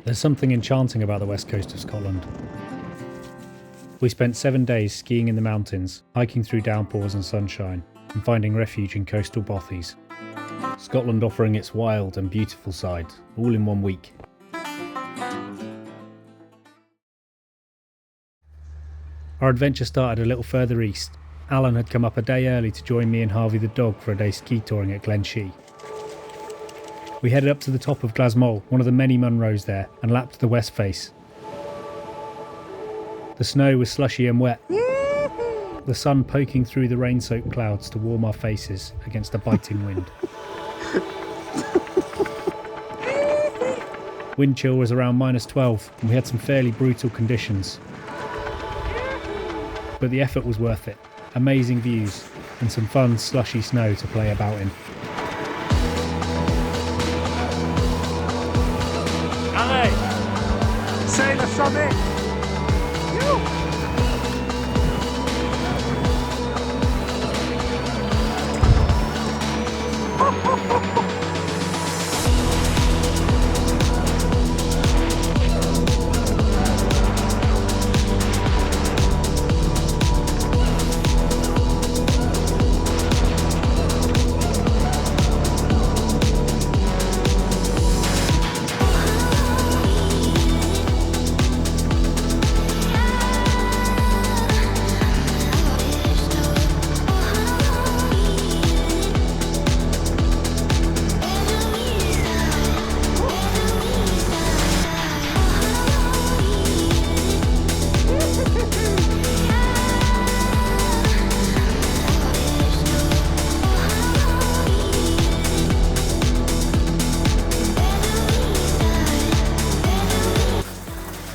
There's something enchanting about the west coast of Scotland. We spent 7 days skiing in the mountains, hiking through downpours and sunshine, and finding refuge in coastal bothies. Scotland offering its wild and beautiful side, all in 1 week. Our adventure started a little further east. Alan had come up a day early to join me and Harvey the dog for a day ski touring at Glenshee. We headed up to the top of Glas Maol, one of the many Munros there, and lapped the west face. The snow was slushy and wet, the sun poking through the rain-soaked clouds to warm our faces against a biting wind. Wind chill was around -12 and we had some fairly brutal conditions. But the effort was worth it. Amazing views and some fun slushy snow to play about in. Allez! C'est le sommet!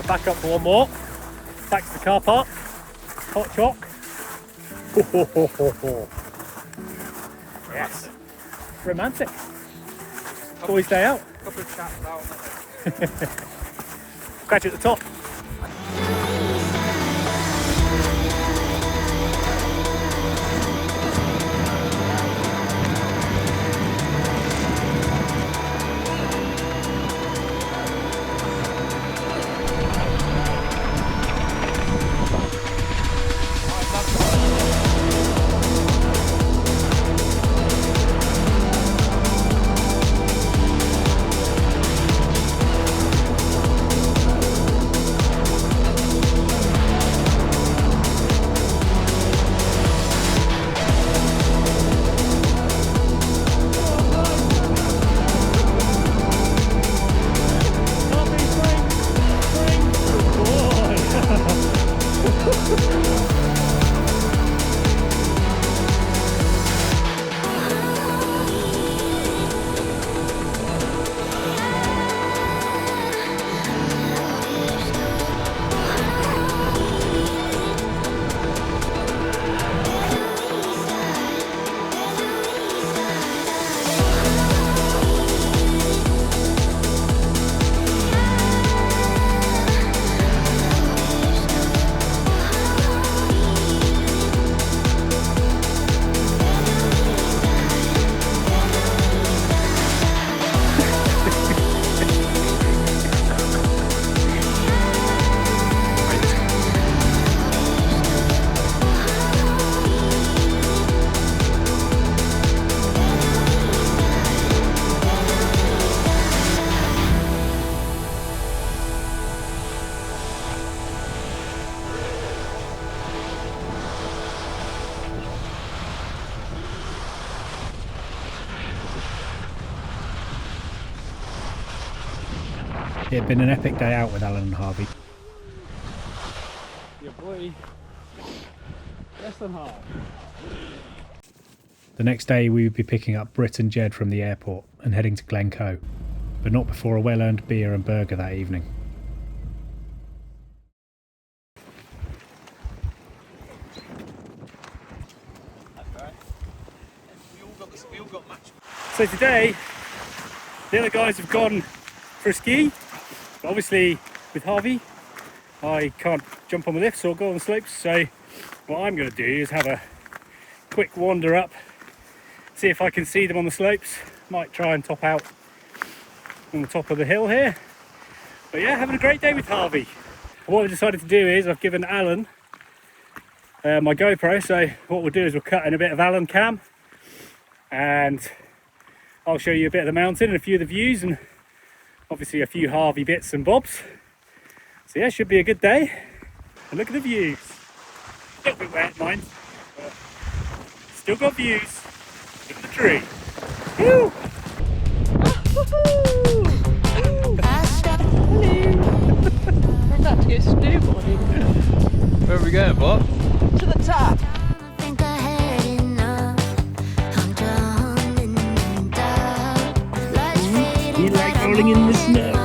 Back up for one more. Back to the car park. Hot choc. Yes. Romantic. Boys' day out. Couple of chaps out. Catch you at the top. It had been an epic day out with Alan and Harvey. Yeah, boy. Less than half. The next day we would be picking up Britt and Jed from the airport and heading to Glencoe, but not before a well-earned beer and burger that evening. So today, the other guys have gone for a ski. But obviously, with Harvey, I can't jump on the lifts or go on the slopes. So what I'm going to do is have a quick wander up, see if I can see them on the slopes. Might try and top out on the top of the hill here. But yeah, having a great day with Harvey. And what we decided to do is I've given Alan my GoPro, so what we'll do is we'll cut in a bit of Alan cam and I'll show you a bit of the mountain and a few of the views and obviously a few Harvey bits and bobs. So yeah, should be a good day. And look at the views. A little bit wet, mind, but still got views. Look at the tree. Woo! I'm about to go snowboarding. Where are we going, Bob? To the top. You like rolling in the snow?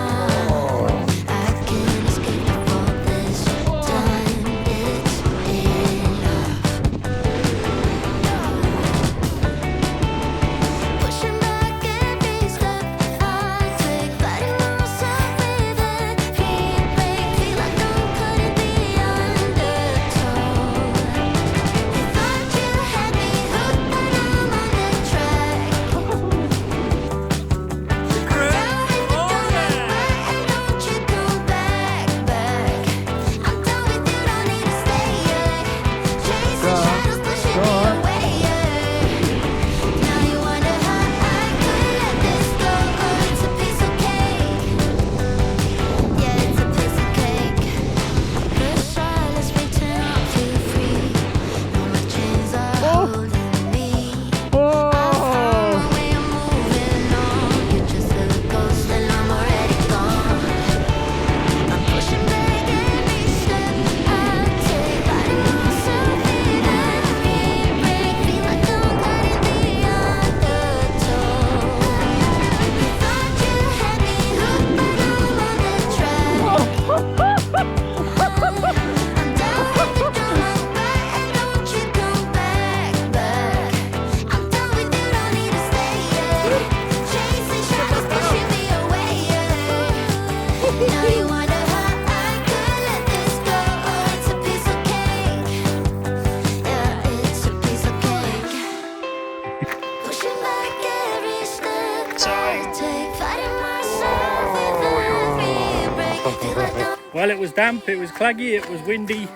Well, it was damp, it was claggy, it was windy,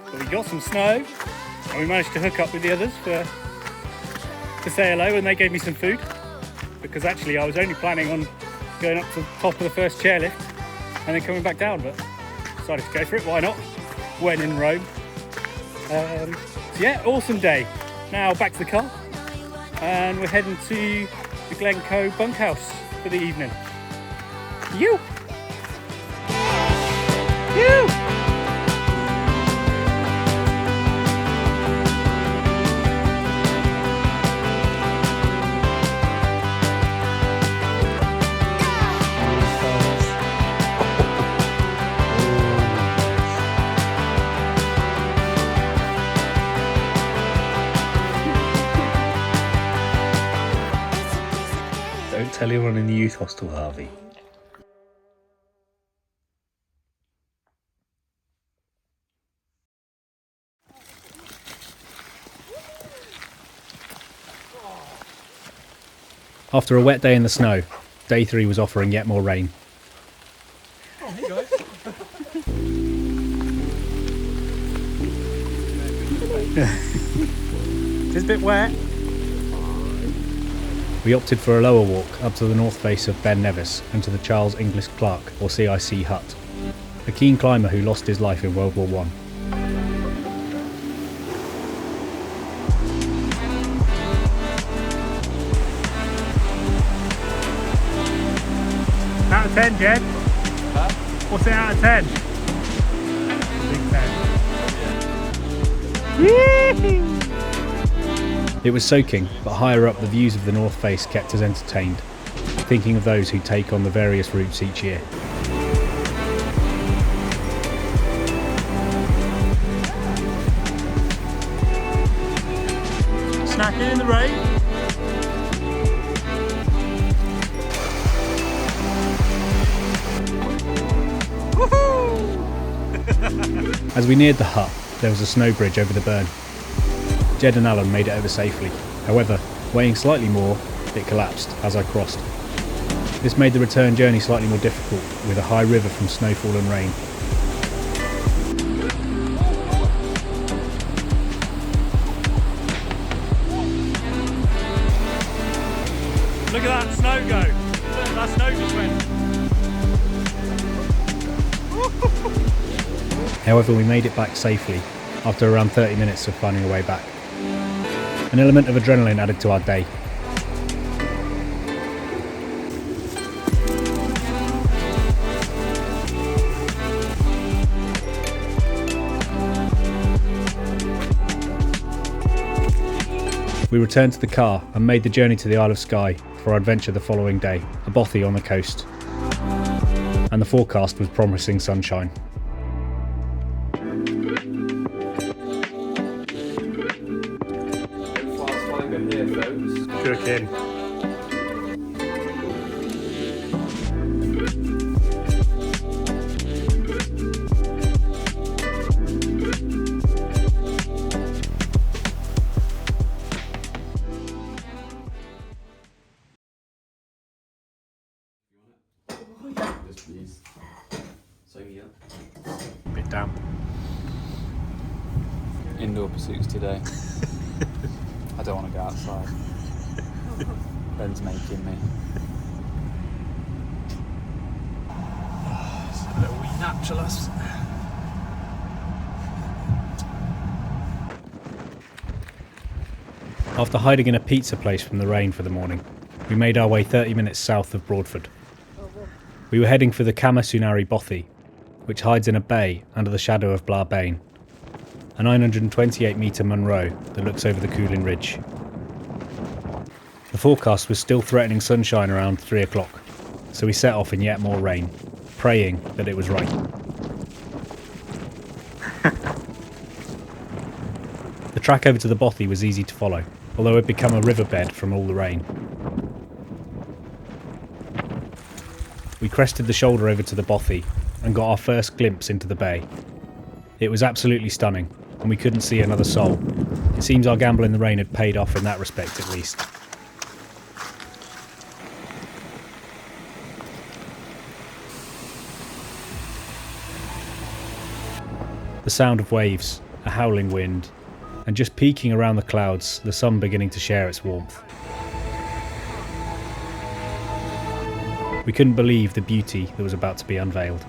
but we got some snow and we managed to hook up with the others to say hello, and they gave me some food because actually I was only planning on going up to the top of the first chairlift and then coming back down, but decided to go for it, why not, when in Rome. So yeah, awesome day. Now back to the car and we're heading to the Glencoe bunkhouse for the evening. You! You! Don't tell anyone in the youth hostel, Harvey. After a wet day in the snow, day 3 was offering yet more rain. Oh, hey guys. Just a bit wet. We opted for a lower walk up to the north face of Ben Nevis and to the Charles Inglis Clark, or CIC hut, a keen climber who lost his life in World War I. Out of 10, Jed? Huh? What's it out of 10? Big 10. It was soaking, but higher up the views of the north face kept us entertained, thinking of those who take on the various routes each year. Snacking in the rain. As we neared the hut, there was a snow bridge over the burn. Jed and Alan made it over safely. However, weighing slightly more, it collapsed as I crossed. This made the return journey slightly more difficult, with a high river from snowfall and rain. Look at that snow go! Look, that snow just went. However, we made it back safely after around 30 minutes of finding a way back. An element of adrenaline added to our day. We returned to the car and made the journey to the Isle of Skye for our adventure the following day, a bothy on the coast. And the forecast was promising sunshine. Cooking. Bit damp. Indoor pursuits today. I don't want to go outside. Ben's making me. It's a little wee naturalist. After hiding in a pizza place from the rain for the morning, we made our way 30 minutes south of Broadford. We were heading for the Camasunary Bothy, which hides in a bay under the shadow of Glas Maol, a 928 metre Munro that looks over the Coolin Ridge. The forecast was still threatening sunshine around 3 o'clock, so we set off in yet more rain, praying that it was right. The track over to the Bothy was easy to follow, although it had become a riverbed from all the rain. We crested the shoulder over to the Bothy and got our first glimpse into the bay. It was absolutely stunning, and we couldn't see another soul. It seems our gamble in the rain had paid off in that respect at least. The sound of waves, a howling wind, and just peeking around the clouds, the sun beginning to share its warmth. We couldn't believe the beauty that was about to be unveiled.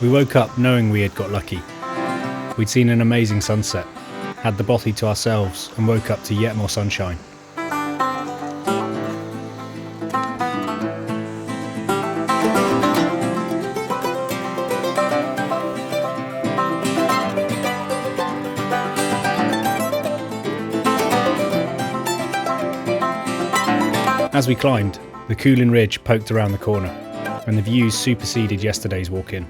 We woke up knowing we had got lucky. We'd seen an amazing sunset, had the Bothy to ourselves, and woke up to yet more sunshine. As we climbed, the Coolin Ridge poked around the corner, and the views superseded yesterday's walk-in.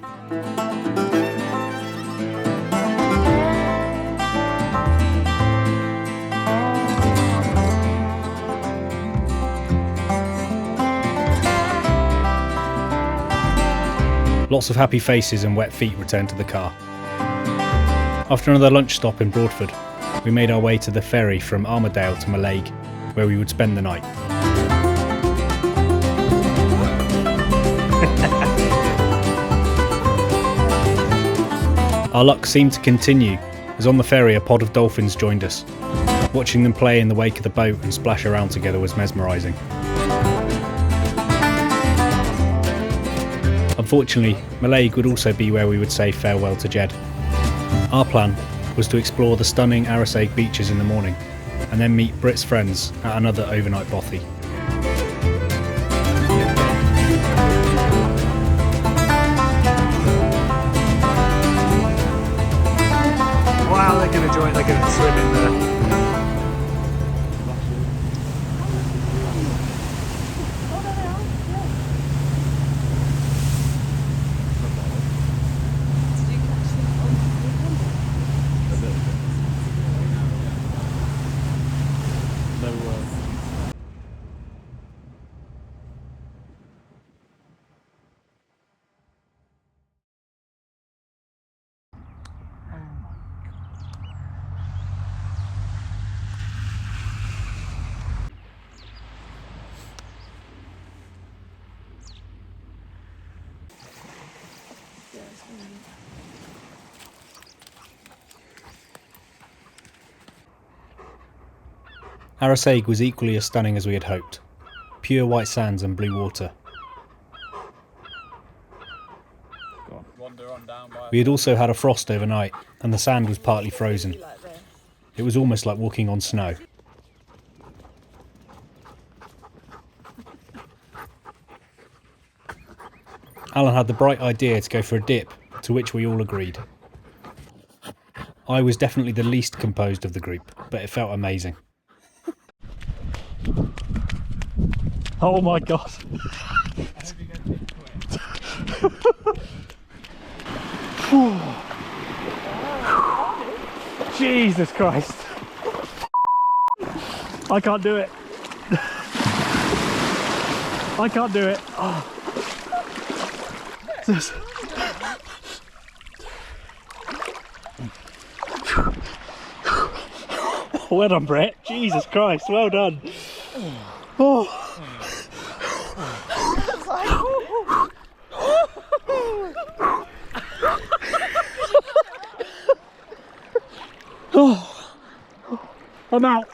Lots of happy faces and wet feet returned to the car. After another lunch stop in Broadford, we made our way to the ferry from Armadale to Mallaig, where we would spend the night. Our luck seemed to continue, as on the ferry a pod of dolphins joined us. Watching them play in the wake of the boat and splash around together was mesmerising. Unfortunately, Mallaig would also be where we would say farewell to Jed. Our plan was to explore the stunning Arisaig beaches in the morning, and then meet Brit's friends at another overnight bothy. Wow, they're going to join, they're going to swim in there. Arisaig was equally as stunning as we had hoped. Pure white sands and blue water. We had also had a frost overnight, and the sand was partly frozen. It was almost like walking on snow. Alan had the bright idea to go for a dip, to which we all agreed. I was definitely the least composed of the group, but it felt amazing. Oh my god. Jesus Christ. I can't do it. I can't do it. Oh. Well done, Brett. Jesus Christ, well done. Oh. Oh. I'm out.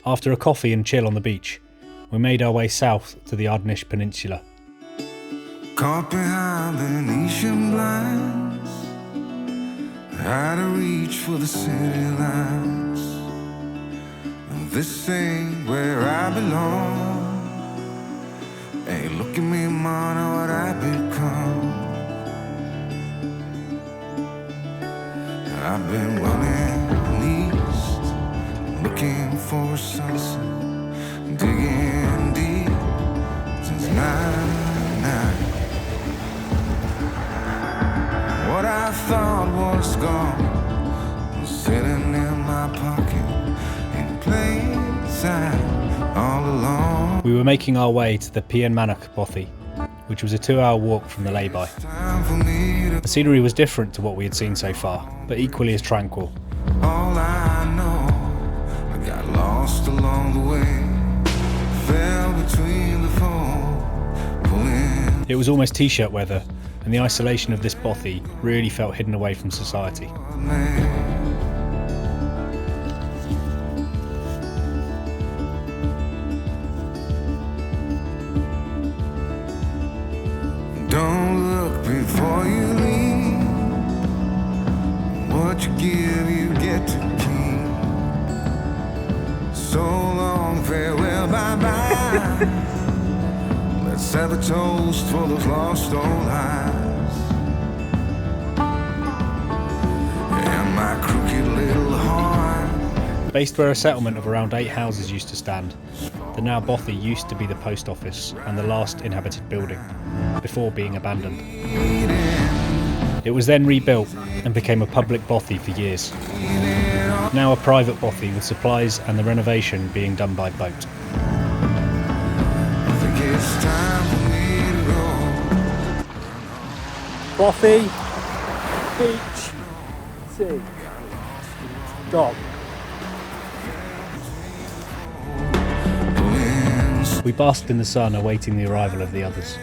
After a coffee and chill on the beach, we made our way south to the Ardnish Peninsula. Caught behind Venetian blinds, had to reach for the city lights. This ain't where I belong. Hey, look at me, man, what I've become. I've been running east, looking for a sunset, digging deep since '99. What I thought was gone was sitting in my pocket in plain sight all along. We were making our way to the Peanmeanach Bothy, which was a 2-hour walk from the lay-by. The scenery was different to what we had seen so far, but equally as tranquil. All I know, I got lost along the way. It was almost t-shirt weather, and the isolation of this bothy really felt hidden away from society. Don't look before you leave. What you give, you get to keep. So long, farewell, bye-bye. Let's have a toast for those lost old eyes. And my crooked little heart. Based where a settlement of around 8 houses used to stand, the now bothy used to be the post office and the last inhabited building, before being abandoned. It was then rebuilt and became a public bothy for years. Now a private bothy with supplies and the renovation being done by boat. I think it's time for me to go. Bothy, beach, sea, dog. We basked in the sun awaiting the arrival of the others.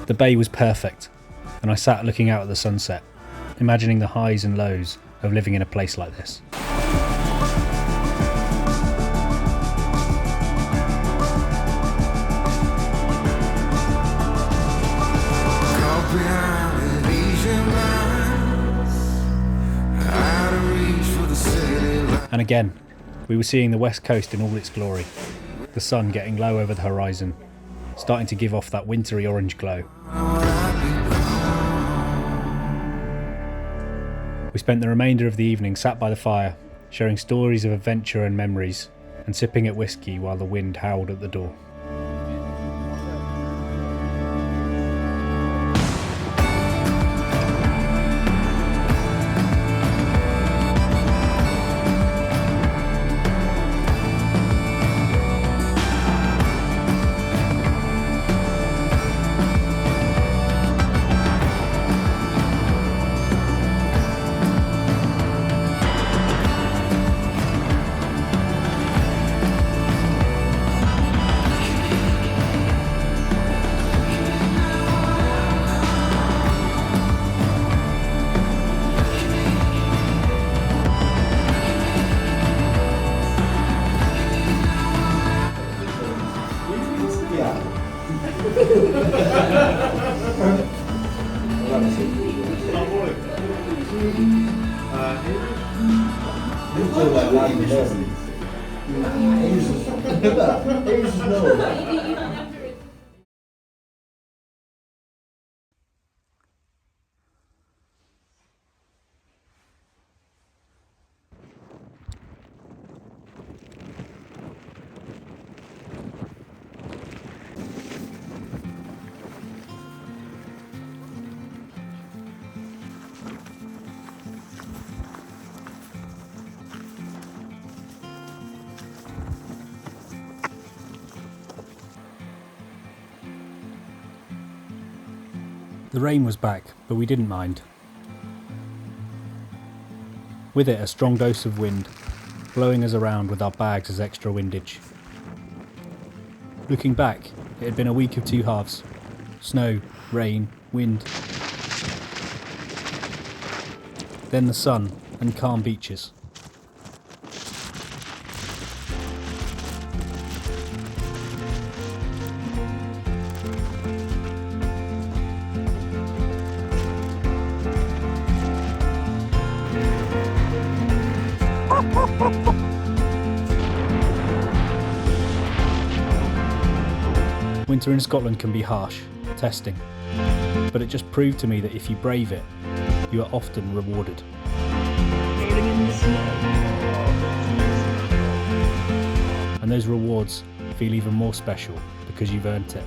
The bay was perfect, and I sat looking out at the sunset, imagining the highs and lows of living in a place like this. And again, we were seeing the west coast in all its glory, the sun getting low over the horizon, starting to give off that wintry orange glow. We spent the remainder of the evening sat by the fire, sharing stories of adventure and memories, and sipping at whiskey while the wind howled at the door. The rain was back, but we didn't mind. With it, a strong dose of wind, blowing us around with our bags as extra windage. Looking back, it had been a week of two halves. Snow, rain, wind. Then the sun and calm beaches. Winter in Scotland can be harsh, testing, but it just proved to me that if you brave it, you are often rewarded. And those rewards feel even more special because you've earned it.